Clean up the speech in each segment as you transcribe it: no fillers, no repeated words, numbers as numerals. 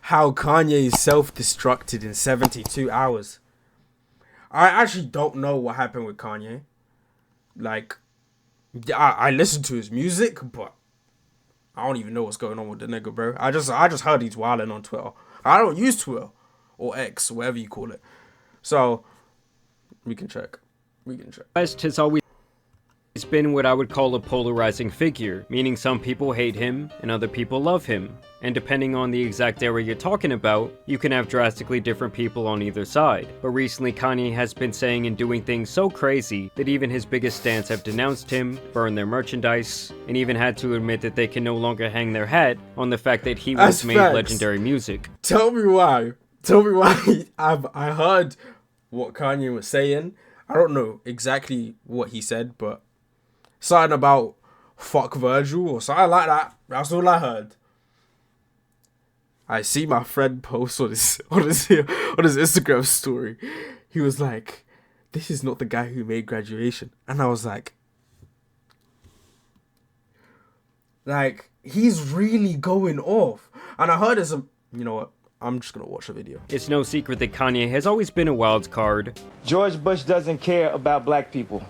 How Kanye self-destructed in 72 hours. I actually don't know what happened with Kanye. Like, I listen to his music, but I don't even know what's going on with the nigga, bro. I just heard he's wilding on Twitter. I don't use Twitter or X, whatever you call it. So we can check. West has always been what I would call a polarizing figure, meaning some people hate him and other people love him. And depending on the exact area you're talking about, you can have drastically different people on either side. But recently Kanye has been saying and doing things so crazy that even his biggest stans have denounced him, burned their merchandise, and even had to admit that they can no longer hang their hat on the fact that he once made legendary music. Tell me why. I heard what Kanye was saying. I don't know exactly what he said, but something about fuck Virgil or something like that. That's all I heard. I see my friend post on his Instagram story. He was like, "This is not the guy who made Graduation," and I was like, he's really going off. And I heard you know what? I'm just gonna watch the video. It's no secret that Kanye has always been a wild card. George Bush doesn't care about black people.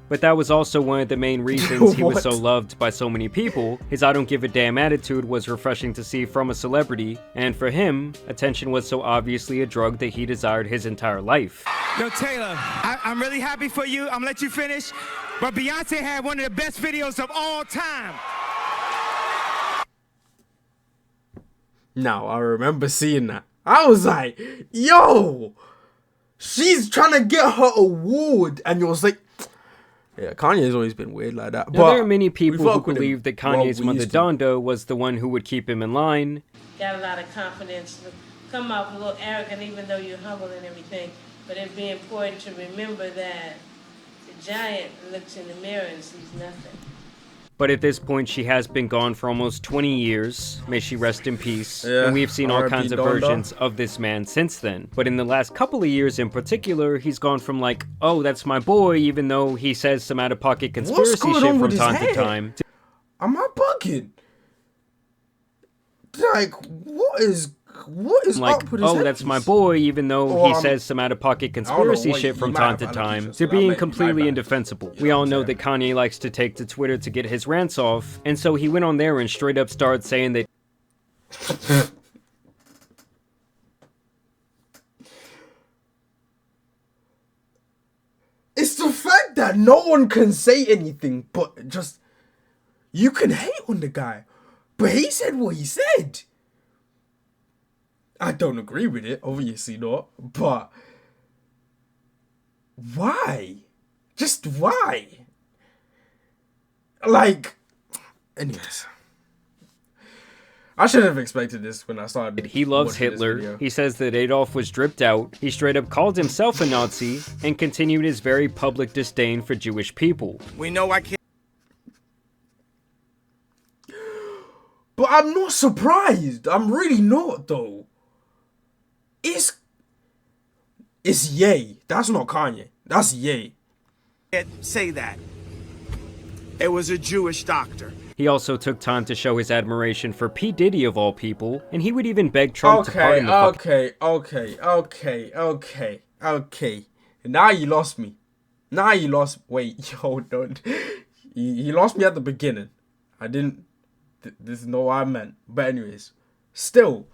But that was also one of the main reasons he was so loved by so many people. His I don't give a damn attitude was refreshing to see from a celebrity, and for him, attention was so obviously a drug that he desired his entire life. Yo, Taylor, I'm really happy for you. I'm gonna let you finish. But Beyonce had one of the best videos of all time. Now, I remember seeing that. I was like, yo, she's trying to get her award. And you was like, yeah, Kanye's always been weird like that. Now, but there are many people who believe that Kanye's mother Donda was the one who would keep him in line. Got a lot of confidence. Come off a little arrogant even though you're humble and everything. But it'd be important to remember that the giant looks in the mirror and sees nothing. But at this point, she has been gone for almost 20 years. May she rest in peace. Yeah, and we've seen all kinds of versions of this man since then. But in the last couple of years in particular, he's gone from like, oh, that's my boy, even though he says some out-of-pocket conspiracy shit from time to time. Am I bugging? Like, what is like, up with his oh, that's my boy, even though he says some out-of-pocket conspiracy shit from time to time, to being completely indefensible. We all know that Kanye likes to take to Twitter to get his rants off, and so he went on there and straight up started saying that it's the fact that no one can say anything, but just, you can hate on the guy, but he said what he said. I don't agree with it, obviously not, but why? Just why? Like, anyways. I shouldn't have expected this when I started. He loves Hitler. He says that Adolf was dripped out. He straight up called himself a Nazi and continued his very public disdain for Jewish people. We know I can't. But I'm not surprised. I'm really not, though. It's Ye. That's not Kanye. That's Ye. Say that. It was a Jewish doctor. He also took time to show his admiration for P. Diddy of all people, and he would even beg Trump to pardon the Okay. Now you lost me. Wait, hold on. You lost me at the beginning. I didn't. This is not what I meant. But anyways, still,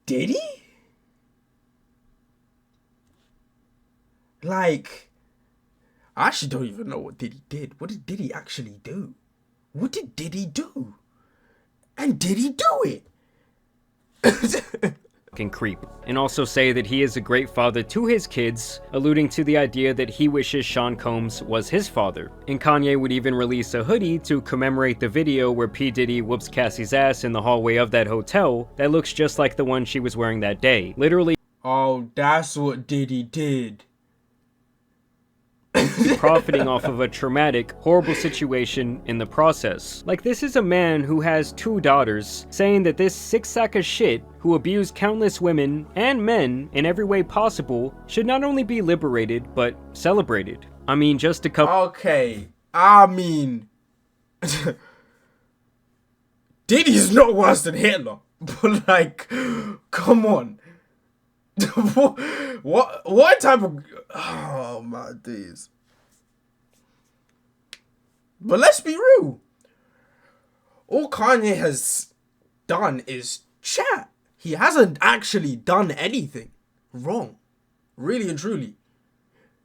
Diddy? Like, I actually don't even know what Diddy did. What did Diddy actually do? What did Diddy do? And did he do it? Fucking creep. And also say that he is a great father to his kids, alluding to the idea that he wishes Sean Combs was his father. And Kanye would even release a hoodie to commemorate the video where P. Diddy whoops Cassie's ass in the hallway of that hotel that looks just like the one she was wearing that day. Literally. Oh, that's what Diddy did. Profiting off of a traumatic, horrible situation in the process. Like, this is a man who has 2 daughters, saying that this sick sack of shit, who abused countless women and men in every way possible, should not only be liberated, but celebrated. I mean, just a couple— Okay, I mean, Diddy's not worse than Hitler. But like, come on. what type of... Oh my days. But let's be real. All Kanye has done is chat. He hasn't actually done anything wrong. Really and truly.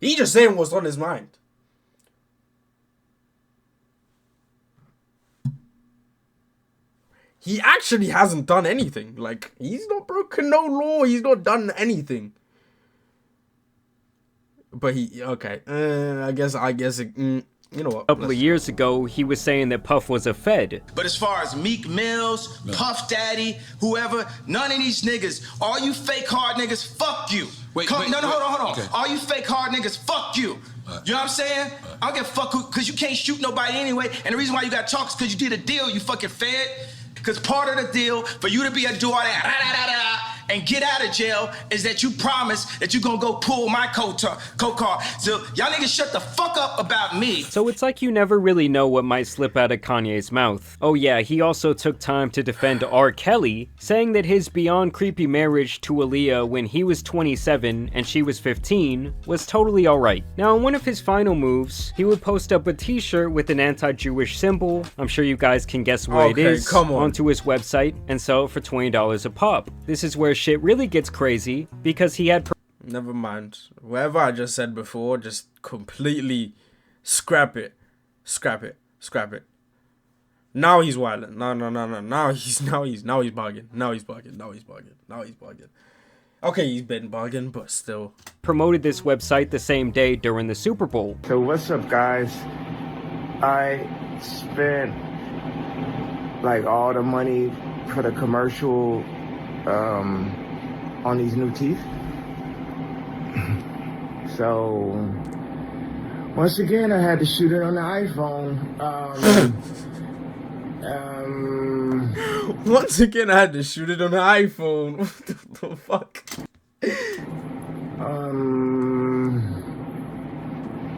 He just saying what's on his mind. He actually hasn't done anything. Like, he's not broken no law. He's not done anything. But he... Okay. I guess you know what? A couple of years ago, he was saying that Puff was a Fed. But as far as Meek Mills, Puff Daddy, whoever, none of these niggas, all you fake hard niggas, fuck you. Hold on. Okay. All you fake hard niggas, fuck you. You know what I'm saying? I don't give a fuck because you can't shoot nobody anyway. And the reason why you got talk is because you did a deal, you fucking Fed. Because part of the deal for you to be able to do all that and get out of jail is that you promise that you gonna go pull my coat car. So y'all niggas shut the fuck up about me. So it's like you never really know what might slip out of Kanye's mouth. Oh yeah, he also took time to defend R. Kelly, saying that his beyond creepy marriage to Aaliyah when he was 27 and she was 15 was totally alright. Now in one of his final moves, he would post up a t-shirt with an anti-Jewish symbol, I'm sure you guys can guess what it is, onto his website and sell it for $20 a pop. This is where shit really gets crazy because he had... Never mind. Whatever I just said before, just completely scrap it. Scrap it. Now he's wilding. No. Now he's bugging. Okay, he's been bugging, but still. Promoted this website the same day during the Super Bowl. So what's up, guys? I spent like all the money for the commercial on these new teeth. So once again, I had to shoot it on the iPhone. Once again, I had to shoot it on the iPhone. What the fuck?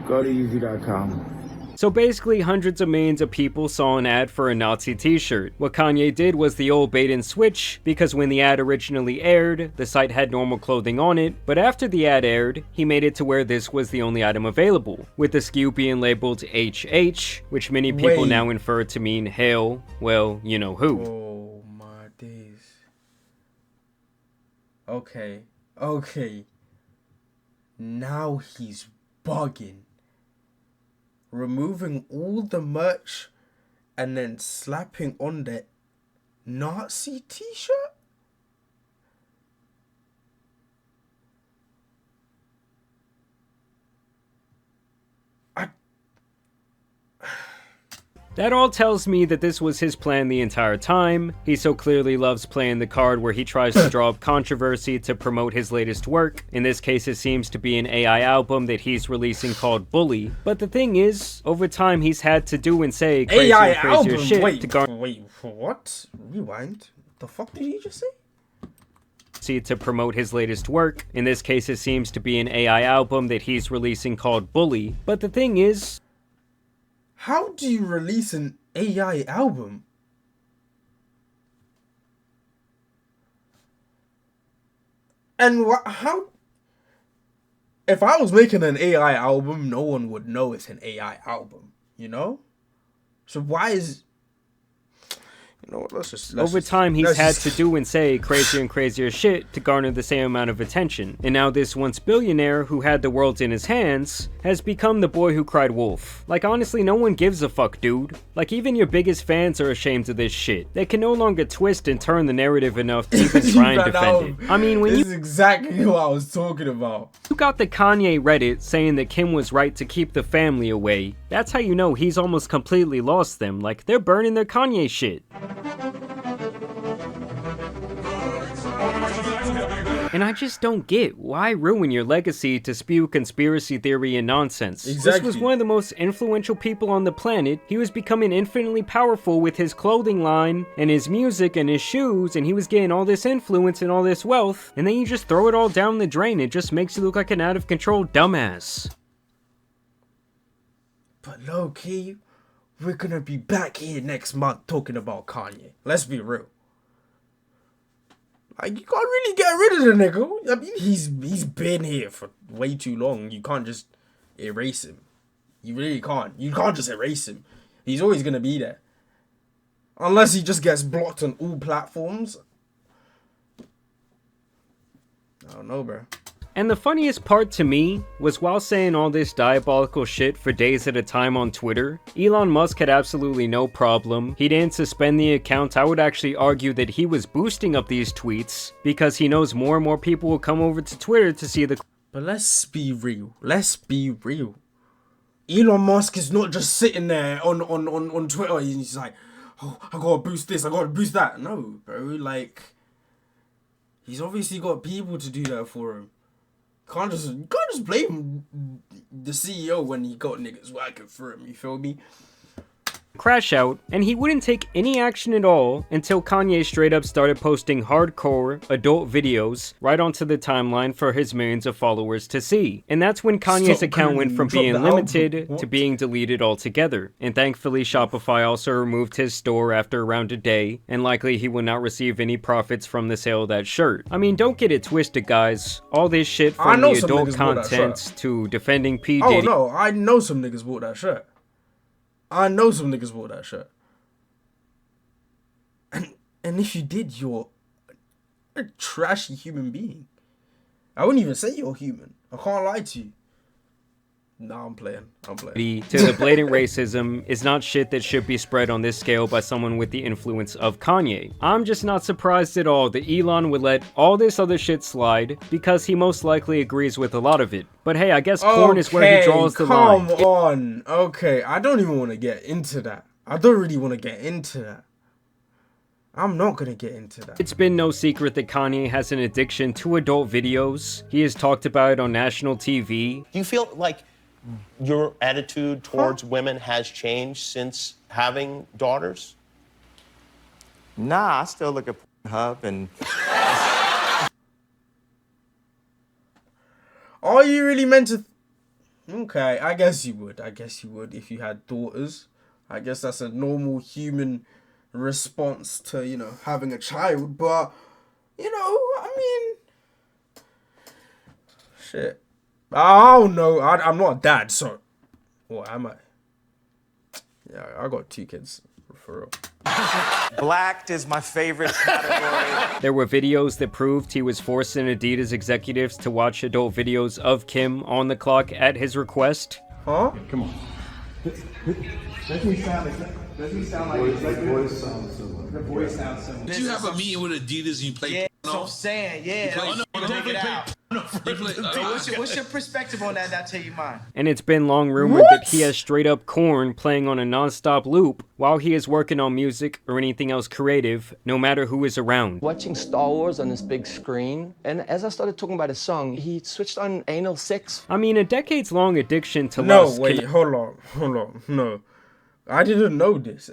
Go to Yeezy.com. So basically, hundreds of millions of people saw an ad for a Nazi t-shirt. What Kanye did was the old bait and switch, because when the ad originally aired, the site had normal clothing on it, but after the ad aired, he made it to where this was the only item available, with the SKU being labeled HH, which many people now infer to mean hail, well, you know who. Oh my days. Okay. Now he's bugging. Removing all the merch and then slapping on the Nazi t-shirt? That all tells me that this was his plan the entire time. He so clearly loves playing the card where he tries to draw up controversy to promote his latest work. In this case, it seems to be an AI album that he's releasing called Bully. But the thing is, over time he's had to do and say crazier and crazier shit Wait, what? Rewind. The fuck did he just say? To promote his latest work. In this case, it seems to be an AI album that he's releasing called Bully. But the thing is, how do you release an AI album? And how? If I was making an AI album, no one would know it's an AI album, you know? So why is... You know what, over time, he's had to do and say crazier and crazier shit to garner the same amount of attention. And now this once billionaire who had the world in his hands has become the boy who cried wolf. Like, honestly, no one gives a fuck, dude. Like, even your biggest fans are ashamed of this shit. They can no longer twist and turn the narrative enough to even try and defend it. I mean, when this is exactly what I was talking about. You got the Kanye Reddit saying that Kim was right to keep the family away. That's how you know he's almost completely lost them. Like, they're burning their Kanye shit. And I just don't get, why ruin your legacy to spew conspiracy theory and nonsense? Exactly. This was one of the most influential people on the planet. He was becoming infinitely powerful with his clothing line, and his music, and his shoes, and he was getting all this influence and all this wealth, and then you just throw it all down the drain. It just makes you look like an out-of-control dumbass. But low-key, we're gonna be back here next month talking about Kanye. Let's be real. Like, you can't really get rid of the nigga. I mean, he's been here for way too long. You can't just erase him. You really can't. You can't just erase him. He's always gonna be there. Unless he just gets blocked on all platforms. I don't know, bro. And the funniest part to me was while saying all this diabolical shit for days at a time on Twitter, Elon Musk had absolutely no problem. He didn't suspend the account. I would actually argue that he was boosting up these tweets because he knows more and more people will come over to Twitter to see the... But let's be real. Let's be real. Elon Musk is not just sitting there on Twitter and he's like, oh, I gotta boost this, I gotta boost that. No, bro, like, he's obviously got people to do that for him. You can't just blame the CEO when he got niggas working for him, you feel me? crash out, and he wouldn't take any action at all until Kanye straight up started posting hardcore adult videos right onto the timeline for his millions of followers to see. And that's when Kanye's account went from being limited to being deleted altogether. And thankfully Shopify also removed his store after around a day, and likely he will not receive any profits from the sale of that shirt. I mean, don't get it twisted, guys. All this shit from the adult content to defending P. Diddy. Oh no, I know some niggas bought that shirt. I know some niggas bought that shirt. And if you did, you're a trashy human being. I wouldn't even say you're human. I can't lie to you. Nah, I'm playing. To the blatant racism is not shit that should be spread on this scale by someone with the influence of Kanye. I'm just not surprised at all that Elon would let all this other shit slide because he most likely agrees with a lot of it. But hey, I guess porn is where he draws the line. Come on. Okay, I don't even want to get into that. I don't really want to get into that. I'm not gonna get into that. It's been no secret that Kanye has an addiction to adult videos. He has talked about it on national TV. Do you feel like your attitude towards women has changed since having daughters? Nah, I still look at Pornhub and... Are you really meant to... Okay, I guess you would. If you had daughters. I guess that's a normal human response to, you know, having a child. But, you know, I mean... Shit. I don't know. I'm not a dad, so... What am I? Yeah, I got 2 kids, for real. Blacked is my favorite category. There were videos that proved he was forcing Adidas executives to watch adult videos of Kim on the clock at his request. Huh? Come on. Doesn't he sound like the voice sounds similar? The voice sounds similar. Did you have a meeting with Adidas and you played? Yeah, that's what I'm saying. Yeah. What's your perspective on that? I'll tell you mine. And it's been long rumored that he has straight up Korn playing on a non-stop loop while he is working on music or anything else creative, no matter who is around. Watching Star Wars on this big screen, and as I started talking about a song, he switched on anal sex. I mean, a decades-long addiction to lust. No, wait, hold on. No. I didn't know this.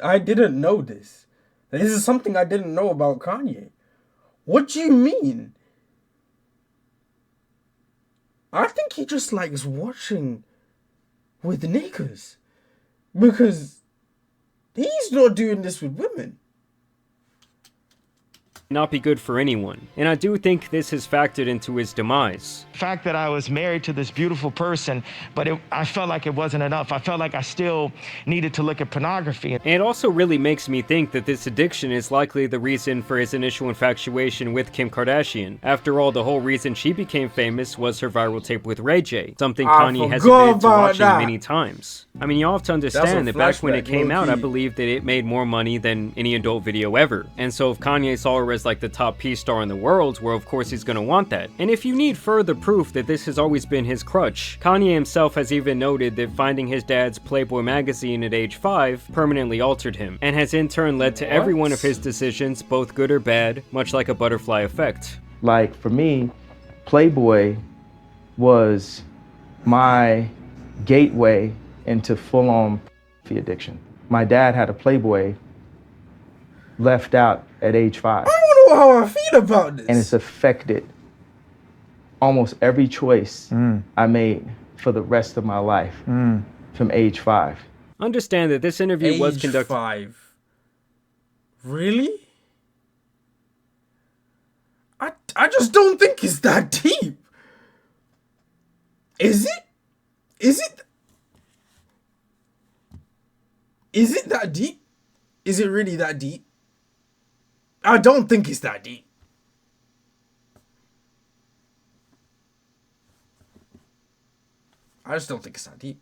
This is something I didn't know about Kanye. What do you mean? I think he just likes watching with niggas. Because he's not doing this with women. Not be good for anyone. And I do think this has factored into his demise. The fact that I was married to this beautiful person, but I felt like it wasn't enough. I felt like I still needed to look at pornography. And it also really makes me think that this addiction is likely the reason for his initial infatuation with Kim Kardashian. After all, the whole reason she became famous was her viral tape with Ray J, something Kanye has admitted to watching many times. I mean, you all have to understand that back when it came out, I believe that it made more money than any adult video ever. And so if Kanye saw her as like the top P-star in the world, well, of course he's gonna want that. And if you need further proof that this has always been his crutch, Kanye himself has even noted that finding his dad's Playboy magazine at age 5 permanently altered him, and has in turn led to every one of his decisions, both good or bad, much like a butterfly effect. Like, for me, Playboy was my gateway into full-on addiction. My dad had a Playboy left out at age 5. I don't know how I feel about this. And it's affected almost every choice I made for the rest of my life from age 5. Understand that this interview was Age conducted... 5. Really? I just don't think it's that deep. Is it? Is it? Is it that deep? Is it really that deep? I don't think it's that deep. I just don't think it's that deep.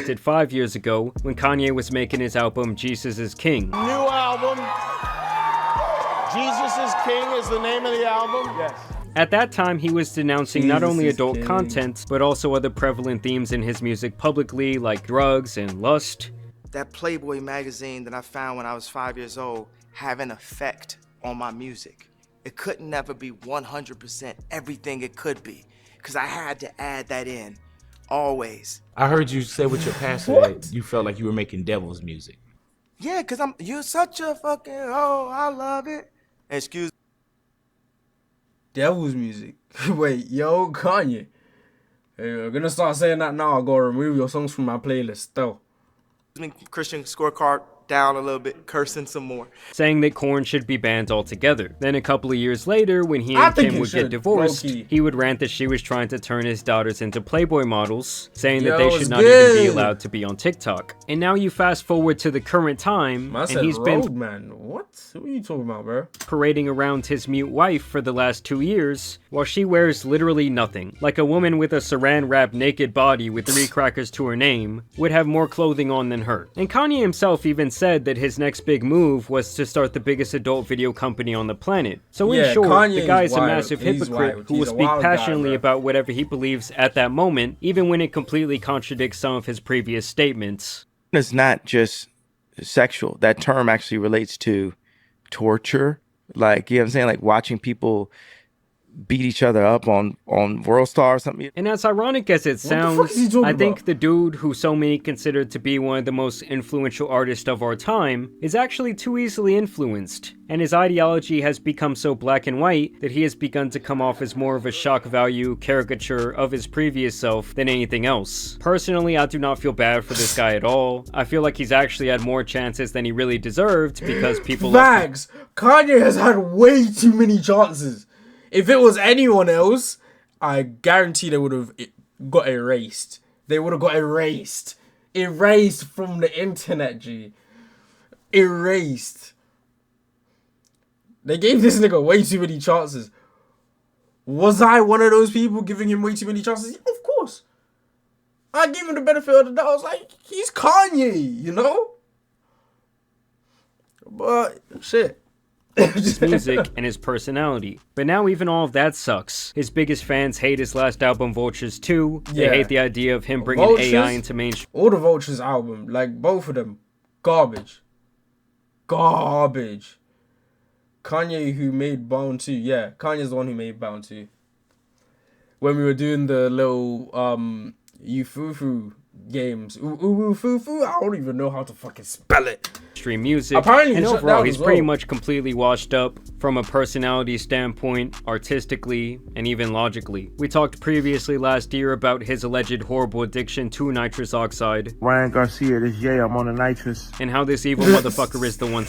did 5 years ago when Kanye was making his album Jesus is King. New album. Jesus is King is the name of the album? Yes. At that time, he was denouncing not Jesus only is adult King. content, but also other prevalent themes in his music publicly, like drugs and lust. That Playboy magazine that I found when I was 5 years old have an effect on my music. It could never be 100% everything it could be, because I had to add that in, always. I heard you say with your pastor that you felt like you were making devil's music. Yeah, because you're such a fucking, I love it. Excuse Devil's music. Wait, yo, Kanye. Hey, I'm gonna start saying that now. I gotta remove your songs from my playlist, though. me, Christian scorecard down a little bit, cursing some more. Saying that Korn should be banned altogether. Then a couple of years later, when he I and think Kim it would should, get divorced, low-key. he would rant that she was trying to turn his daughters into Playboy models, saying that Yo, they it's should not even be good. allowed to be on TikTok. And now you fast forward to the current time, Man and said he's been Roadman. What? What are you talking about, bro? parading around his mute wife for the last 2 years, while she wears literally nothing. Like a woman with a saran-wrapped naked body with 3 crackers to her name would have more clothing on than her. And Kanye himself even said that his next big move was to start the biggest adult video company on the planet. So in Yeah, short, Kanye the guy is is a wild. massive He's hypocrite wild. who He's will a speak wild guy, passionately bro. about whatever he believes at that moment, even when it completely contradicts some of his previous statements. It's not just sexual. That term actually relates to torture. Like, you know what I'm saying? Like watching people beat each other up on World Star or something. And as ironic as it the fuck is he sounds, talking I think about? the dude who so many consider to be one of the most influential artists of our time is actually too easily influenced, and his ideology has become so black and white that he has begun to come off as more of a shock value caricature of his previous self than anything else. Personally, I do not feel bad for this guy at all. I feel like he's actually had more chances than he really deserved because people left him. Facts. Kanye has had way too many chances. If it was anyone else, I guarantee they would have got erased. They would have got erased. Erased from the internet, G. Erased. They gave this nigga way too many chances. Was I one of those people giving him way too many chances? Yeah, of course. I gave him the benefit of the doubt. I was like, he's Kanye, you know? But, shit. His music and his personality. But now even all of that sucks. His biggest fans hate his last album, Vultures 2. They Yeah. hate the idea of him bringing Vultures? AI into mainstream. All the Vultures album, like both of them, garbage. Garbage. Kanye who made Bound 2, yeah, Kanye's the one who made Bound 2. When we were doing the little Ufufu games, Ufufu, I don't even know how to fucking spell it. Music. Apparently and he shut overall, down he's as pretty well. much completely washed up from a personality standpoint, artistically, and even logically. We talked previously last year about his alleged horrible addiction to nitrous oxide, Ryan Garcia, this Jay, I'm on the nitrous. and how this evil motherfucker is the one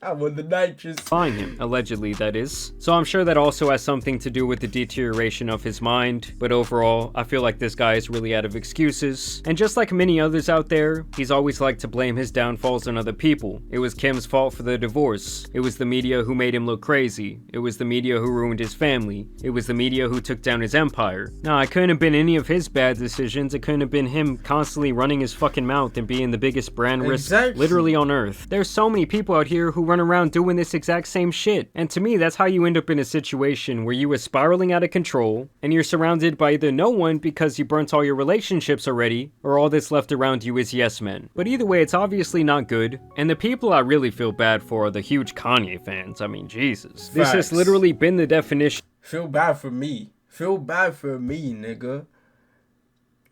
I'm on the nitrous. supplying him, allegedly that is. So I'm sure that also has something to do with the deterioration of his mind, but overall, I feel like this guy is really out of excuses. And just like many others out there, he's always liked to blame his downfalls on other people. It was Kim's fault for the divorce. It was the media who made him look crazy. It was the media who ruined his family. It was the media who took down his empire. No, it couldn't have been any of his bad decisions. It couldn't have been him constantly running his fucking mouth and being the biggest brand risk Exactly. literally on earth. There's so many people out here who run around doing this exact same shit. And to me, that's how you end up in a situation where you are spiraling out of control and you're surrounded by either no one because you burnt all your relationships already, or all that's left around you is yes men. But either way, it's obviously not good. And the people I really feel bad for are the huge Kanye fans. I mean, Jesus. This has Facts. literally been the definition. Feel bad for me. Feel bad for me, nigga.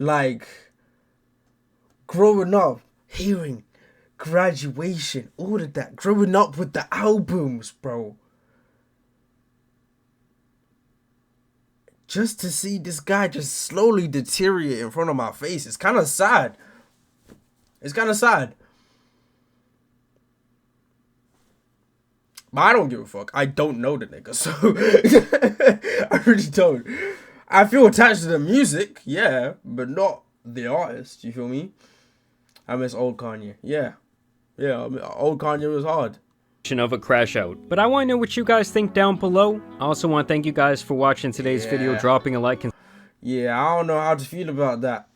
Like, growing up, hearing Graduation, all of that. Growing up with the albums, bro. just to see this guy just slowly deteriorate in front of my face. It's kind of sad. It's kind of sad. But I don't give a fuck. I don't know the nigga, so I really don't. I feel attached to the music, yeah, but not the artist. You feel me? I miss old Kanye. Yeah, I mean, old Kanye was hard. Of a crash out. But I want to know what you guys think down below. I also want to thank you guys for watching today's video, dropping a like. Yeah, I don't know how to feel about that.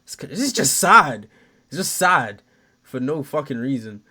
It's just sad. It's just sad for no fucking reason.